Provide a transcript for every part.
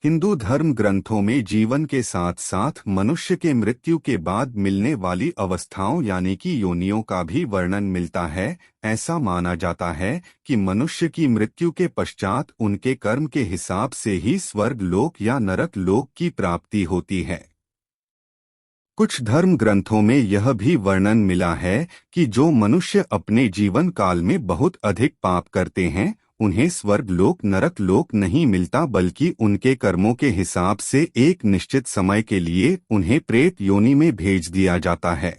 हिंदू धर्म ग्रंथों में जीवन के साथ साथ मनुष्य के मृत्यु के बाद मिलने वाली अवस्थाओं यानी कि योनियों का भी वर्णन मिलता है। ऐसा माना जाता है कि मनुष्य की मृत्यु के पश्चात उनके कर्म के हिसाब से ही स्वर्ग लोक या नरक लोक की प्राप्ति होती है। कुछ धर्म ग्रंथों में यह भी वर्णन मिला है कि जो मनुष्य अपने जीवन काल में बहुत अधिक पाप करते हैं उन्हें स्वर्ग लोक नरक लोक नहीं मिलता, बल्कि उनके कर्मों के हिसाब से एक निश्चित समय के लिए उन्हें प्रेत योनि में भेज दिया जाता है।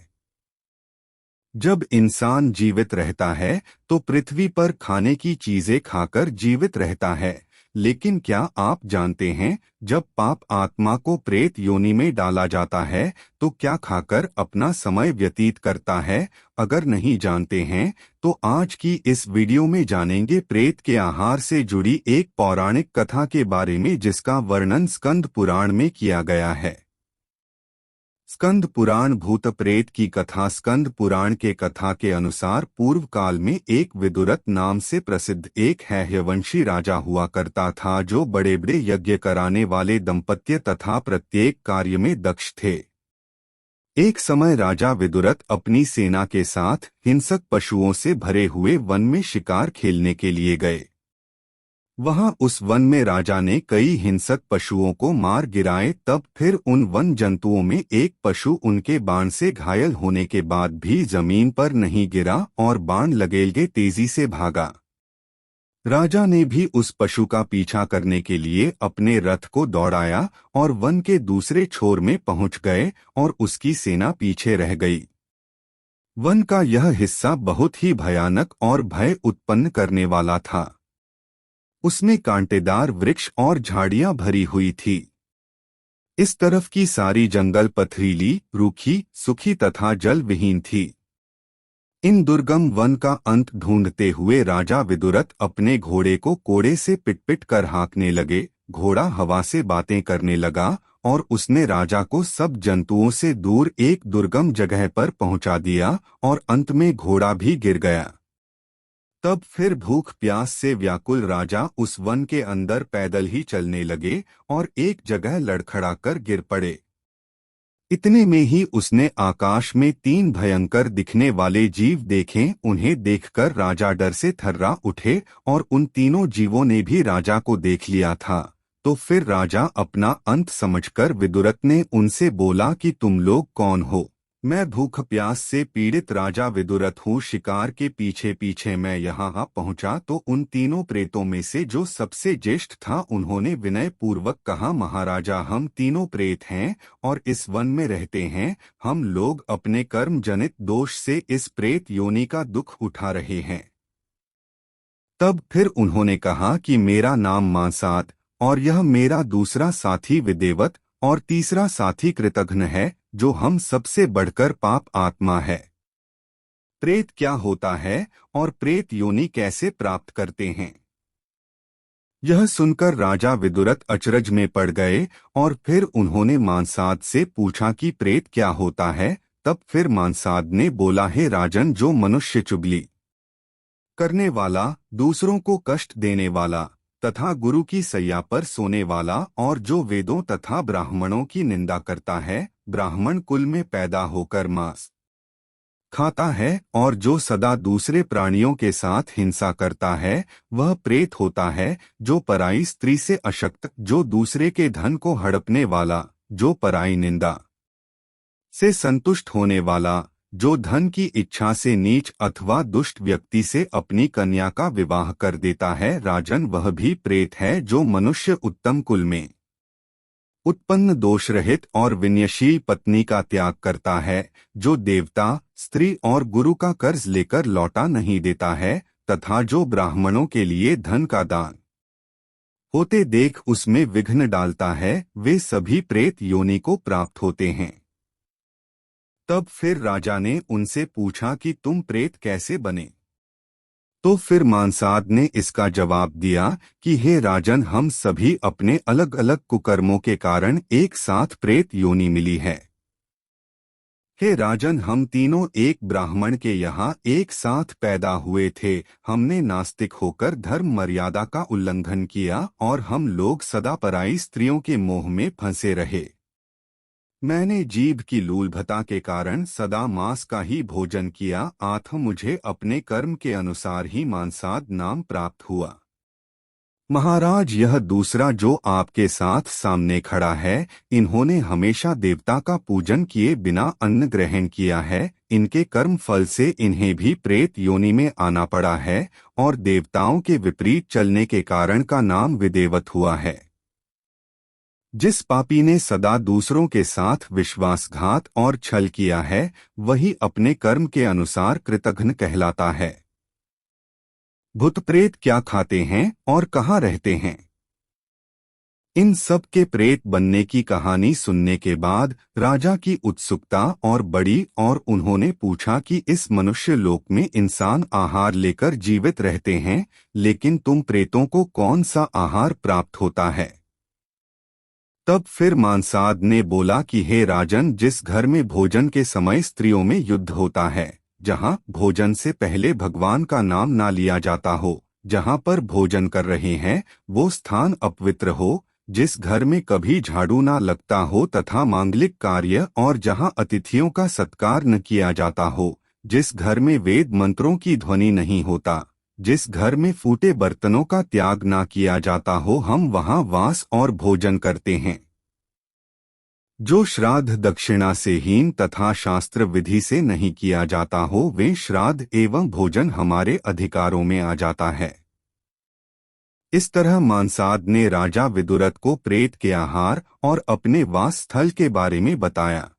जब इंसान जीवित रहता है तो पृथ्वी पर खाने की चीजें खाकर जीवित रहता है, लेकिन क्या आप जानते हैं जब पाप आत्मा को प्रेत योनि में डाला जाता है तो क्या खाकर अपना समय व्यतीत करता है? अगर नहीं जानते हैं तो आज की इस वीडियो में जानेंगे प्रेत के आहार से जुड़ी एक पौराणिक कथा के बारे में जिसका वर्णन स्कंद पुराण में किया गया है। स्कंद पुराण भूत प्रेत की कथा। स्कंद पुराण के कथा के अनुसार पूर्व काल में एक विदुरथ नाम से प्रसिद्ध एक हैहयवंशी राजा हुआ करता था जो बड़े बड़े यज्ञ कराने वाले दंपत्य तथा प्रत्येक कार्य में दक्ष थे। एक समय राजा विदुरथ अपनी सेना के साथ हिंसक पशुओं से भरे हुए वन में शिकार खेलने के लिए गए। वहां उस वन में राजा ने कई हिंसक पशुओं को मार गिराए। तब फिर उन वन जंतुओं में एक पशु उनके बाण से घायल होने के बाद भी जमीन पर नहीं गिरा और बाण लगेलगे तेजी से भागा। राजा ने भी उस पशु का पीछा करने के लिए अपने रथ को दौड़ाया और वन के दूसरे छोर में पहुंच गए और उसकी सेना पीछे रह गई। वन का यह हिस्सा बहुत ही भयानक और भय उत्पन्न करने वाला था। उसमें कांटेदार वृक्ष और झाड़ियां भरी हुई थी। इस तरफ की सारी जंगल पथरीली, रूखी, सूखी तथा जल विहीन थी। इन दुर्गम वन का अंत ढूंढते हुए राजा विदुरथ अपने घोड़े को कोड़े से पिट-पिट कर हाँकने लगे। घोड़ा हवा से बातें करने लगा और उसने राजा को सब जंतुओं से दूर एक दुर्गम जगह पर पहुंचा दिया और अंत में घोड़ा भी गिर गया। तब फिर भूख प्यास से व्याकुल राजा उस वन के अंदर पैदल ही चलने लगे और एक जगह लड़खड़ाकर गिर पड़े। इतने में ही उसने आकाश में 3 भयंकर दिखने वाले जीव देखे। उन्हें देखकर राजा डर से थर्रा उठे और उन तीनों जीवों ने भी राजा को देख लिया था। तो फिर राजा अपना अंत समझकर विदुरथ ने उनसे बोला कि तुम लोग कौन हो? मैं भूख प्यास से पीड़ित राजा विदुरथ हूँ। शिकार के पीछे पीछे मैं यहाँ पहुँचा तो उन तीनों प्रेतों में से जो सबसे ज्येष्ठ था उन्होंने विनय पूर्वक कहा, महाराजा हम तीनों प्रेत हैं और इस वन में रहते हैं। हम लोग अपने कर्म जनित दोष से इस प्रेत योनि का दुख उठा रहे हैं। तब फिर उन्होंने कहा कि मेरा नाम मांसाद और यह मेरा दूसरा साथी विदेवत और तीसरा साथी कृतघ्न है जो हम सबसे बढ़कर पाप आत्मा है। प्रेत क्या होता है और प्रेत योनि कैसे प्राप्त करते हैं? यह सुनकर राजा विदुरथ अचरज में पड़ गए और फिर उन्होंने मांसाद से पूछा कि प्रेत क्या होता है। तब फिर मांसाद ने बोला, हे राजन, जो मनुष्य चुगली करने वाला, दूसरों को कष्ट देने वाला तथा गुरु की सैया पर सोने वाला और जो वेदों तथा ब्राह्मणों की निंदा करता है, ब्राह्मण कुल में पैदा होकर मांस खाता है और जो सदा दूसरे प्राणियों के साथ हिंसा करता है वह प्रेत होता है। जो पराई स्त्री से अशक्त, जो दूसरे के धन को हड़पने वाला, जो पराई निंदा से संतुष्ट होने वाला, जो धन की इच्छा से नीच अथवा दुष्ट व्यक्ति से अपनी कन्या का विवाह कर देता है, राजन, वह भी प्रेत है। जो मनुष्य उत्तम कुल में उत्पन्न दोष रहित और विनयशील पत्नी का त्याग करता है, जो देवता, स्त्री और गुरु का कर्ज लेकर लौटा नहीं देता है तथा जो ब्राह्मणों के लिए धन का दान होते देख उसमें विघ्न डालता है, वे सभी प्रेत योनि को प्राप्त होते हैं। तब फिर राजा ने उनसे पूछा कि तुम प्रेत कैसे बने? तो फिर मांसाद ने इसका जवाब दिया कि हे राजन, हम सभी अपने अलग अलग कुकर्मों के कारण एक साथ प्रेत योनि मिली है। हे राजन, हम तीनों एक ब्राह्मण के यहाँ एक साथ पैदा हुए थे। हमने नास्तिक होकर धर्म मर्यादा का उल्लंघन किया और हम लोग सदा पराई स्त्रियों के मोह में फंसे रहे। मैंने जीभ की लूलभता के कारण सदा मांस का ही भोजन किया, अतः मुझे अपने कर्म के अनुसार ही मांसाद नाम प्राप्त हुआ। महाराज, यह दूसरा जो आपके साथ सामने खड़ा है, इन्होंने हमेशा देवता का पूजन किए बिना अन्न ग्रहण किया है। इनके कर्म फल से इन्हें भी प्रेत योनि में आना पड़ा है और देवताओं के विपरीत चलने के कारण का नाम विदेवत हुआ है। जिस पापी ने सदा दूसरों के साथ विश्वासघात और छल किया है, वही अपने कर्म के अनुसार कृतघ्न कहलाता है। भूत प्रेत क्या खाते हैं और कहाँ रहते हैं? इन सब के प्रेत बनने की कहानी सुनने के बाद राजा की उत्सुकता और बढ़ी और उन्होंने पूछा कि इस मनुष्य लोक में इंसान आहार लेकर जीवित रहते हैं, लेकिन तुम प्रेतों को कौन सा आहार प्राप्त होता है? तब फिर मांसाद ने बोला कि हे राजन, जिस घर में भोजन के समय स्त्रियों में युद्ध होता है, जहाँ भोजन से पहले भगवान का नाम ना लिया जाता हो, जहाँ पर भोजन कर रहे हैं वो स्थान अपवित्र हो, जिस घर में कभी झाड़ू ना लगता हो तथा मांगलिक कार्य और जहाँ अतिथियों का सत्कार न किया जाता हो, जिस घर में वेद मंत्रों की ध्वनि नहीं होता, जिस घर में फूटे बर्तनों का त्याग ना किया जाता हो, हम वहाँ वास और भोजन करते हैं। जो श्राद्ध दक्षिणा से हीन तथा शास्त्र विधि से नहीं किया जाता हो, वे श्राद्ध एवं भोजन हमारे अधिकारों में आ जाता है। इस तरह मांसाद ने राजा विदुरथ को प्रेत के आहार और अपने वास स्थल के बारे में बताया।